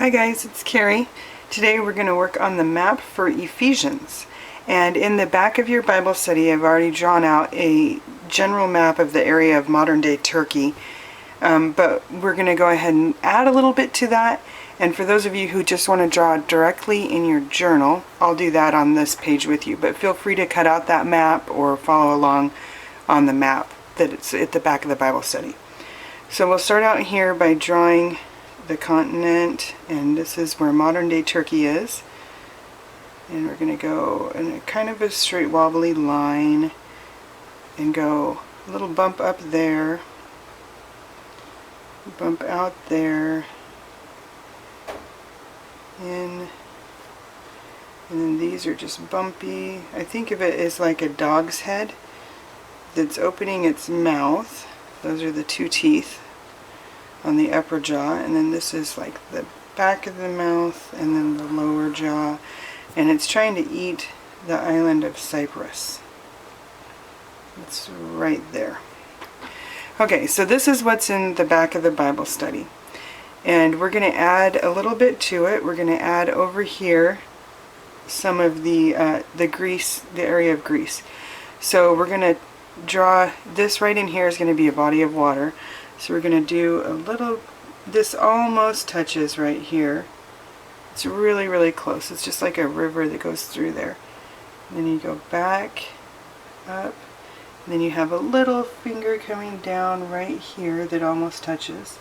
Hi guys, it's Carrie. Today we're going to work on the map for Ephesians. And in the back of your Bible study, I've already drawn out a general map of the area of modern-day Turkey. But we're going to go ahead and add a little bit to that. And for those of you who just want to draw directly in your journal, I'll do that on this page with you. But feel free to cut out that map or follow along on the map that it's at the back of the Bible study. So we'll start out here by drawing the continent, and this is where modern-day Turkey is. And we're going to go in a kind of a straight wobbly line and go a little bump up there, bump out there, in, and then these are just bumpy. I think of it as like a dog's head that's opening its mouth. Those are the two teeth on the upper jaw, and then this is like the back of the mouth and then the lower jaw, and it's trying to eat the island of Cyprus. It's right there. Okay, so this is what's in the back of the Bible study, and we're going to add a little bit to it. We're going to add over here some of the Greece, the area of Greece. So we're going to draw this right in here is going to be a body of water. So we're going to do a little, this almost touches right here. It's really, really close. It's just like a river that goes through there. And then you go back, up, and then you have a little finger coming down right here that almost touches,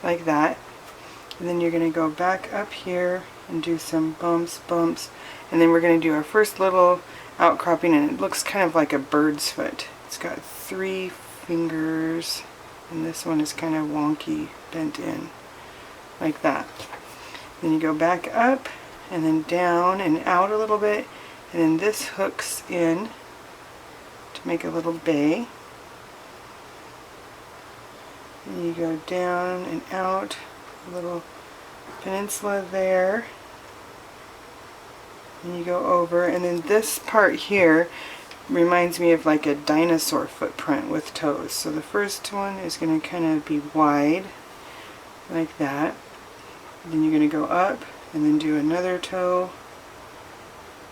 like that. And then you're going to go back up here and do some bumps, and then we're going to do our first little outcropping, and it looks kind of like a bird's foot. It's got 3 fingers. And this one is kind of wonky, bent in, like that. Then you go back up, and then down and out a little bit, and then this hooks in to make a little bay. And you go down and out, a little peninsula there. And you go over, and then this part here reminds me of like a dinosaur footprint with toes. So the first one is going to kind of be wide, like that. Then you're going to go up and then do another toe,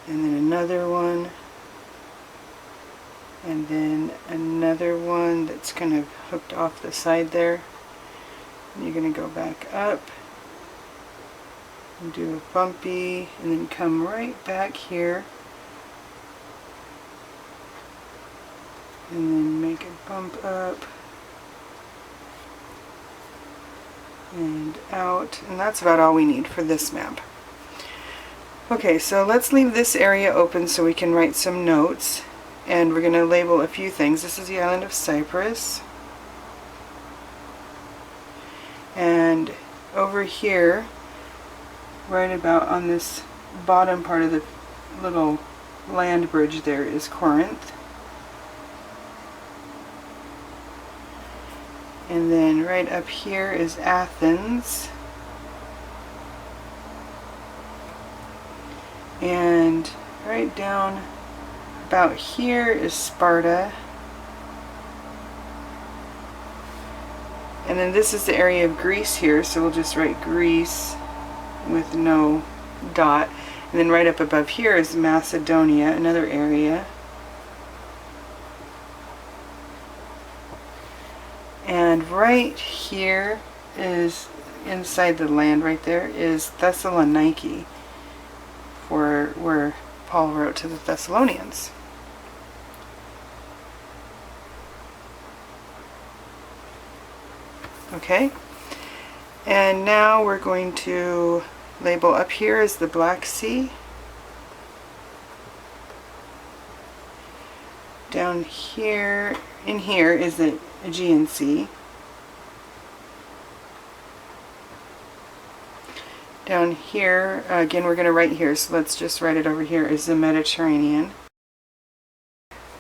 and then another one, and then another one that's kind of hooked off the side there. And you're going to go back up and do a bumpy, and then come right back here. And then make a bump up and out, and that's about all we need for this map. Okay, so let's leave this area open so we can write some notes, and we're going to label a few things. This is the island of Cyprus, and over here, right about on this bottom part of the little land bridge there, is Corinth. And then right up here is Athens. And right down about here is Sparta. And then this is the area of Greece here, so we'll just write Greece with no dot. And then right up above here is Macedonia, another area. And right here is, inside the land right there, is Thessaloniki, where Paul wrote to the Thessalonians. Okay, and now we're going to label up here as the Black Sea. Down here, in here is the Aegean Sea. Down here, again we're going to write here, so let's just write it over here, is the Mediterranean.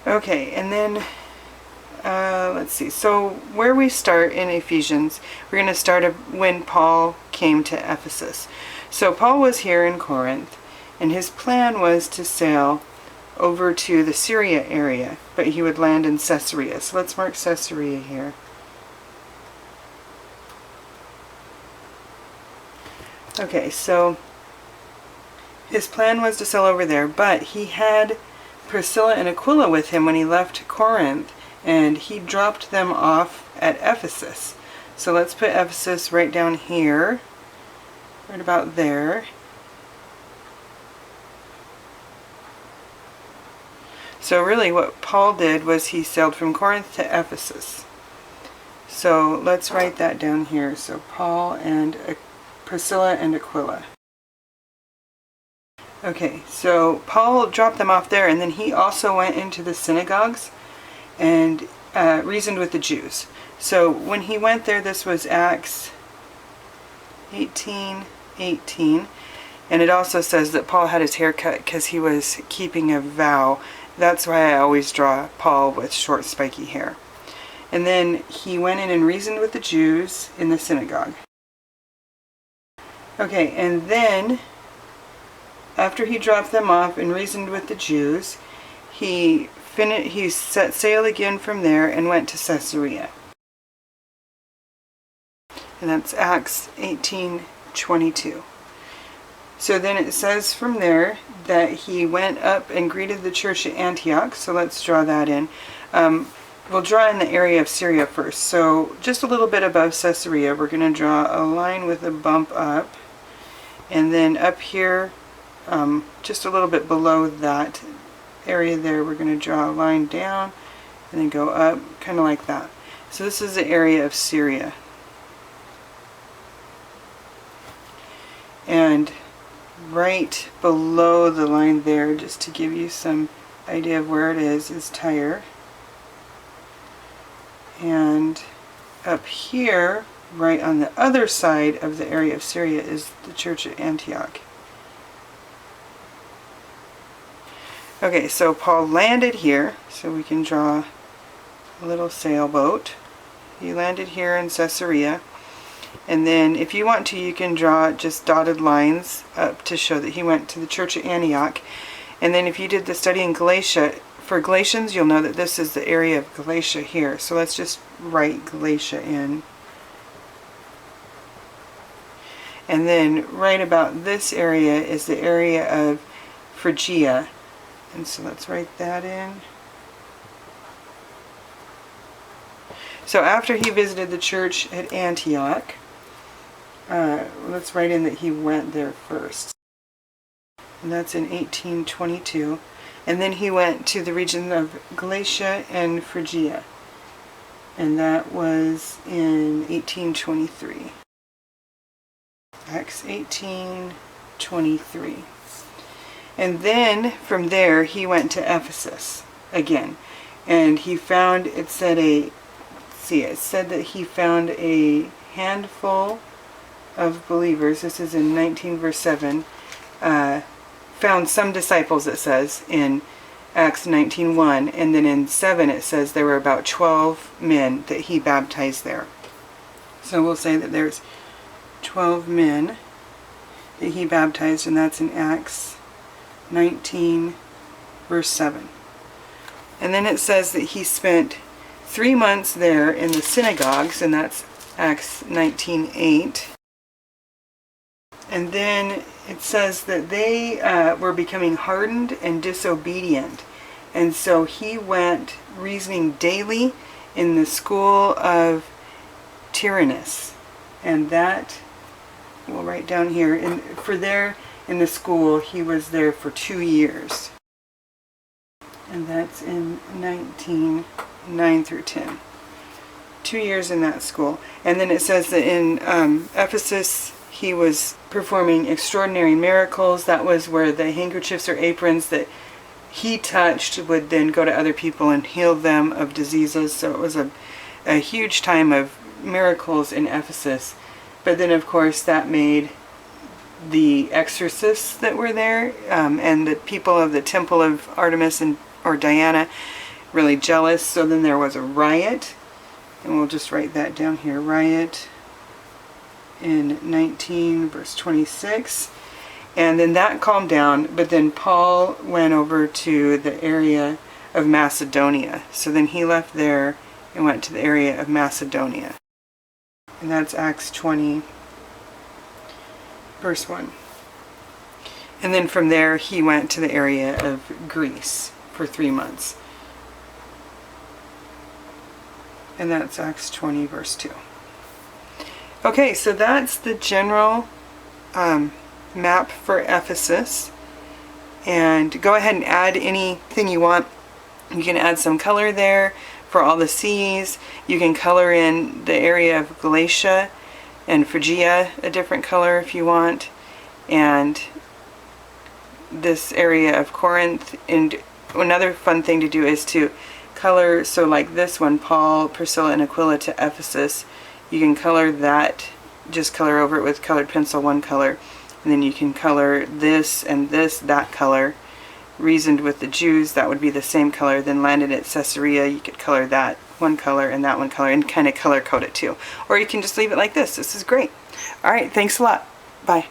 Okay, and then let's see, so where we start in Ephesians, we're going to start when Paul came to Ephesus. So Paul was here in Corinth, and his plan was to sail over to the Syria area, but he would land in Caesarea. So let's mark Caesarea here. Okay, so his plan was to sail over there, but he had Priscilla and Aquila with him when he left Corinth, and he dropped them off at Ephesus. So let's put Ephesus right down here, right about there. So really what Paul did was he sailed from Corinth to Ephesus. So let's write that down here. So Paul and Priscilla and Aquila. Okay, so Paul dropped them off there, and then he also went into the synagogues and reasoned with the Jews. So when he went there, this was Acts 18:18, and it also says that Paul had his hair cut because he was keeping a vow. That's why I always draw Paul with short spiky hair. And then he went in and reasoned with the Jews in the synagogue. Okay, and then after he dropped them off and reasoned with the Jews, he set sail again from there and went to Caesarea. And that's Acts 18:22. So then it says from there that he went up and greeted the church at Antioch. So let's draw that in. We'll draw in the area of Syria first. So just a little bit above Caesarea, we're going to draw a line with a bump up. And then up here, just a little bit below that area there, we're going to draw a line down and then go up, kind of like that. So this is the area of Syria. And right below the line there, just to give you some idea of where it is Tyre. And up here, right on the other side of the area of Syria, is the church at Antioch. Okay, so Paul landed here, so we can draw a little sailboat. He landed here in Caesarea. And then if you want to, you can draw just dotted lines up to show that he went to the church at Antioch. And then if you did the study in Galatia, for Galatians, you'll know that this is the area of Galatia here. So let's just write Galatia in. And then right about this area is the area of Phrygia. And so let's write that in. So after he visited the church at Antioch, let's write in that he went there first. And that's in 1822. And then he went to the region of Galatia and Phrygia. And that was in 1823. Acts 18:23. And then from there he went to Ephesus again. And he found, it said that he found a handful of believers. This is in 19 verse 7. Found some disciples, it says in Acts 19:1, and then in 7 it says there were about 12 men that he baptized there. So we'll say that there's 12 men that he baptized, and that's in Acts 19 verse 7. And then it says that he spent 3 months there in the synagogues, and that's Acts 19:8. And then it says that they were becoming hardened and disobedient. And so he went reasoning daily in the school of Tyrannus. And that, we'll write down here, and for there in the school, he was there for 2 years. And that's in 19:9 through 10. 2 years in that school. And then it says that in Ephesus, he was performing extraordinary miracles. That was where the handkerchiefs or aprons that he touched would then go to other people and heal them of diseases. So it was a huge time of miracles in Ephesus. But then, of course, that made the exorcists that were there and the people of the temple of Artemis or Diana really jealous. So then there was a riot. And we'll just write that down here. Riot in 19 verse 26. And then that calmed down, but then Paul went over to the area of Macedonia. So then he left there and went to the area of Macedonia. And that's Acts 20 verse 1. And then from there he went to the area of Greece for 3 months. And that's Acts 20 verse 2. Okay, so that's the general map for Ephesus. And go ahead and add anything you want. You can add some color there for all the seas. You can color in the area of Galatia and Phrygia a different color if you want. And this area of Corinth. And another fun thing to do is to color, so like this one, Paul, Priscilla, and Aquila to Ephesus, you can color that, just color over it with colored pencil, one color, and then you can color this and this, that color. Reasoned with the Jews, that would be the same color. Then landed at Caesarea, you could color that one color and that one color, and kind of color code it too. Or you can just leave it like this. This is great. Alright, thanks a lot. Bye.